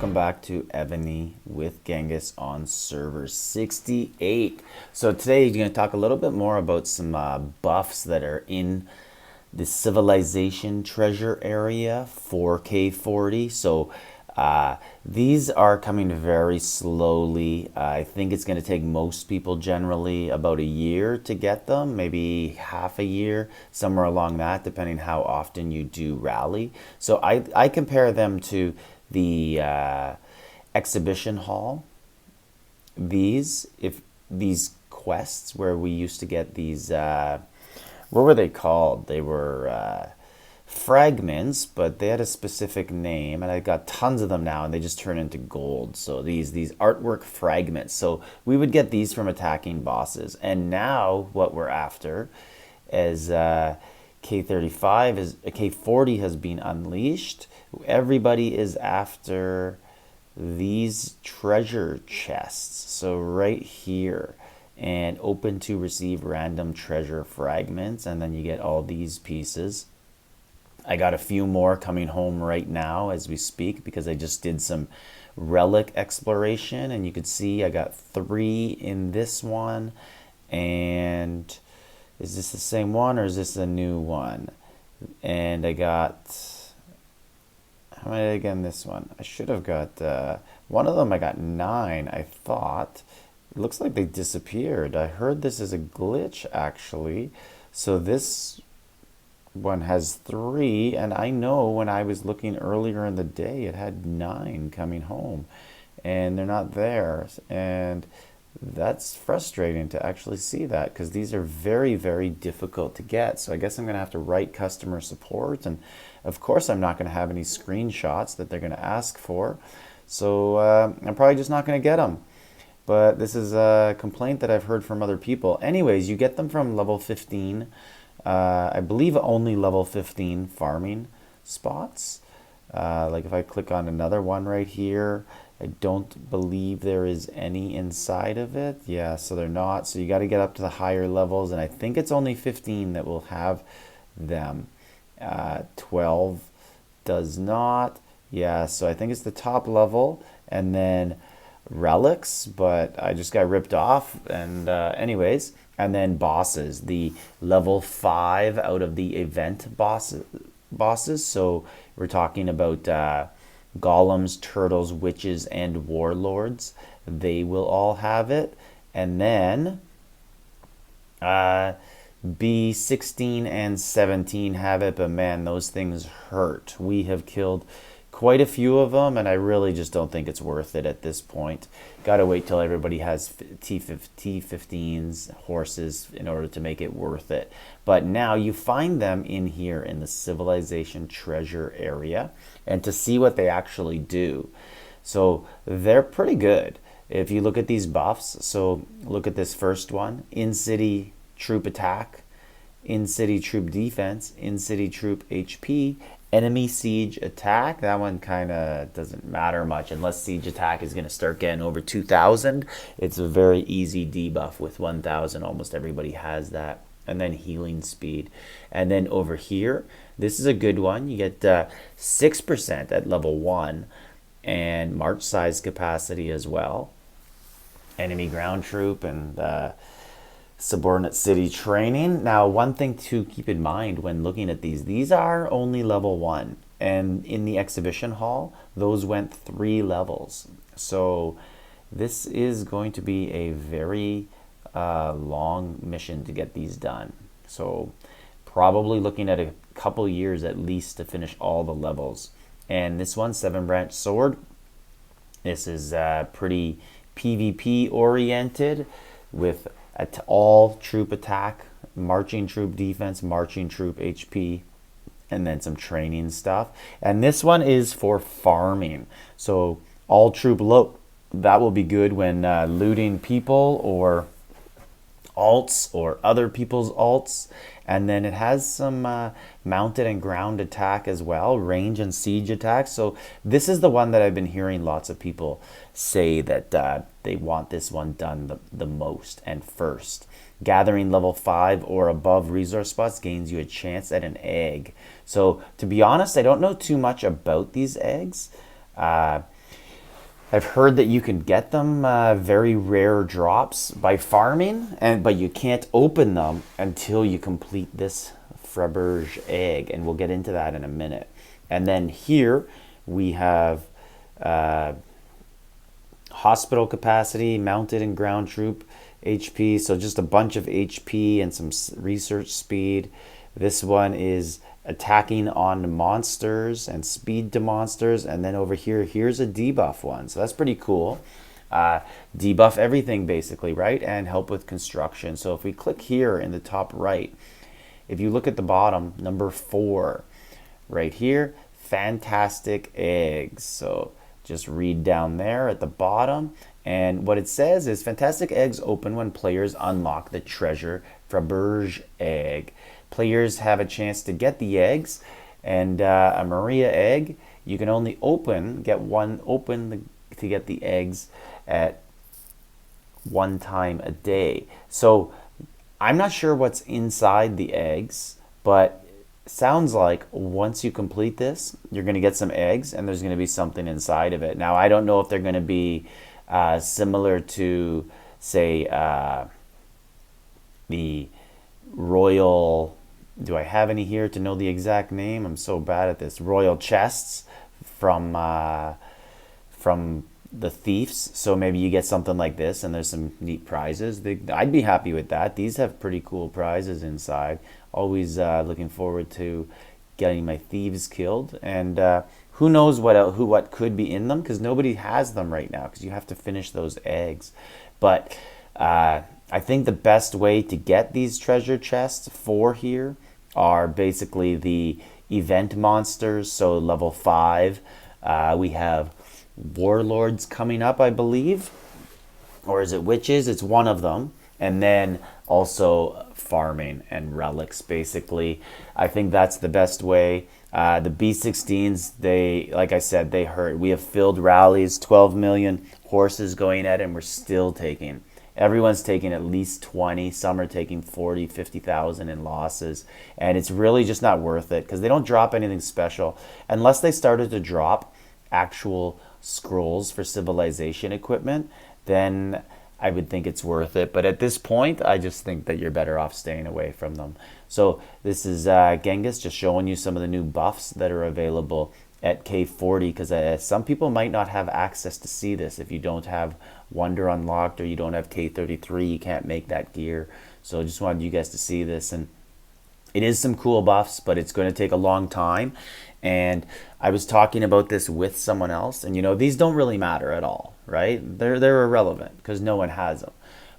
welcome back to Evony with Genghis on server 68. So today you're going to talk a little bit more about some buffs that are in the civilization treasure area for k40. So these are coming very slowly. I think it's going to take most people generally about a year to get them, maybe half a year, somewhere along that, depending how often you do rally. So I compare them to the exhibition hall. These quests where we used to get these, what were they called? They were fragments, but they had a specific name, and I got tons of them now, and they just turn into gold. So these artwork fragments. So we would get these from attacking bosses, and now what we're after is K35 is K40 has been unleashed. Everybody is after these treasure chests. So right here, and open to receive random treasure fragments, and then you get all these pieces. I got a few more coming home right now as we speak because I just did some relic exploration, and you could see I got 3 in this one. And is this the same one or is this a new one? And I got, how many did I get in this one? I should have got one of them. I got 9, I thought. It looks like they disappeared. I heard this is a glitch actually. So this one has 3, and I know when I was looking earlier in the day it had 9 coming home, and they're not there, and that's frustrating to actually see that because these are very, very difficult to get. So I guess I'm gonna have to write customer support, and of course I'm not gonna have any screenshots that they're gonna ask for, so I'm probably just not gonna get them. But this is a complaint that I've heard from other people. Anyways, you get them from level 15. I believe only level 15 farming spots. Like if I click on another one right here, I don't believe there is any inside of it. Yeah, so they're not. So you got to get up to the higher levels, and I think it's only 15 that will have them. 12 does not. Yeah, so I think it's the top level, and then relics, but I just got ripped off. And anyways, and then bosses, the level 5 out of the event bosses. So we're talking about golems, turtles, witches, and warlords. They will all have it. And then B16 and 17 have it, but man, those things hurt. We have killed quite a few of them, and I really just don't think it's worth it at this point. Gotta wait till everybody has T15s, horses, in order to make it worth it. But now you find them in here in the civilization treasure area, and to see what they actually do. So they're pretty good. If you look at these buffs, so look at this first one, in-city troop attack, in-city troop defense, in-city troop HP, enemy siege attack. That one kind of doesn't matter much unless siege attack is going to start getting over 2,000. It's a very easy debuff with 1,000. Almost everybody has that. And then healing speed. And then over here, this is a good one. You get 6% at level 1 and march size capacity as well. Enemy ground troop and subordinate city training. Now, one thing to keep in mind when looking at these are only level 1, and in the exhibition hall those went 3 levels. So this is going to be a very long mission to get these done. So probably looking at a couple years at least to finish all the levels. And this one, 7-branch sword, this is pretty PvP oriented with all troop attack, marching troop defense, marching troop HP, and then some training stuff. And this one is for farming. So all troop loot, that will be good when looting people or alts or other people's alts. And then it has some mounted and ground attack as well, range and siege attack. So this is the one that I've been hearing lots of people say that they want this one done the most and first. Gathering level 5 or above resource spots gains you a chance at an egg. So to be honest, I don't know too much about these eggs. I've heard that you can get them very rare drops by farming, but you can't open them until you complete this Freberge egg, and we'll get into that in a minute. And then here we have hospital capacity, mounted and ground troop HP, so just a bunch of HP and some research speed. This one is attacking on monsters and speed to monsters, and then over here, here's a debuff one, so that's pretty cool. Debuff everything basically, right? And help with construction. So if we click here in the top right, if you look at the bottom, number 4 right here, fantastic eggs. So just read down there at the bottom, and what it says is fantastic eggs open when players unlock the treasure Freberge egg. Players have a chance to get the eggs, and a Maria egg you can only get one open to get the eggs at one time a day. So I'm not sure what's inside the eggs, but sounds like once you complete this, you're going to get some eggs, and there's going to be something inside of it. Now, I don't know if they're going to be similar to, say, the Royal... Do I have any here to know the exact name? I'm so bad at this. Royal chests from the thieves. So maybe you get something like this, and there's some neat prizes. I'd be happy with that. These have pretty cool prizes inside. Always looking forward to getting my thieves killed, and who knows what could be in them, because nobody has them right now, because you have to finish those eggs. But I think the best way to get these treasure chests for here are basically the event monsters. So level 5, we have warlords coming up, I believe, or is it witches? It's one of them. And then also farming and relics, basically. I think that's the best way. The B16s, like I said, they hurt. We have filled rallies, 12 million horses going at it, and we're still taking. Everyone's taking at least 20. Some are taking 40, 50,000 in losses. And it's really just not worth it, because they don't drop anything special. Unless they started to drop actual scrolls for civilization equipment, then I would think it's worth it. But at this point, I just think that you're better off staying away from them. So this is Genghis just showing you some of the new buffs that are available at k40, because some people might not have access to see this. If you don't have Wonder unlocked, or you don't have k33, you can't make that gear. So I just wanted you guys to see this, and it is some cool buffs, but it's going to take a long time. And I was talking about this with someone else, and these don't really matter at all, right? They're irrelevant because no one has them.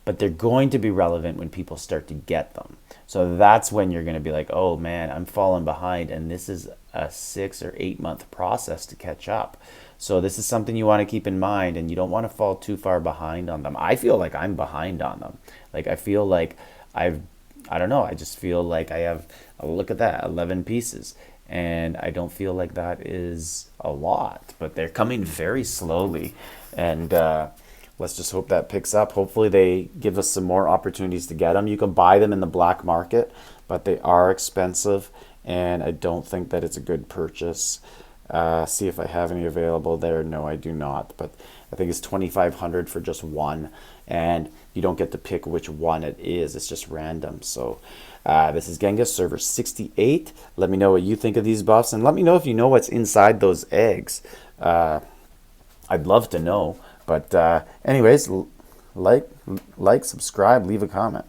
But they're going to be relevant when people start to get them. So that's when you're going to be like, oh man, I'm falling behind, and this is a 6 or 8 month process to catch up. So this is something you want to keep in mind, and you don't want to fall too far behind on them. I feel like I'm behind on them. Like I feel like I don't know, I just feel like I have, look at that, 11 pieces. And I don't feel like that is a lot, but they're coming very slowly. And let's just hope that picks up. Hopefully they give us some more opportunities to get them. You can buy them in the black market, but they are expensive, and I don't think that it's a good purchase. See if I have any available there. No, I do not, but I think it's 2,500 for just one, and you don't get to pick which one it is. It's just random. So this is Genghis, server 68. Let me know what you think of these buffs, and let me know if you know what's inside those eggs. I'd love to know. But anyways, like, subscribe, leave a comment.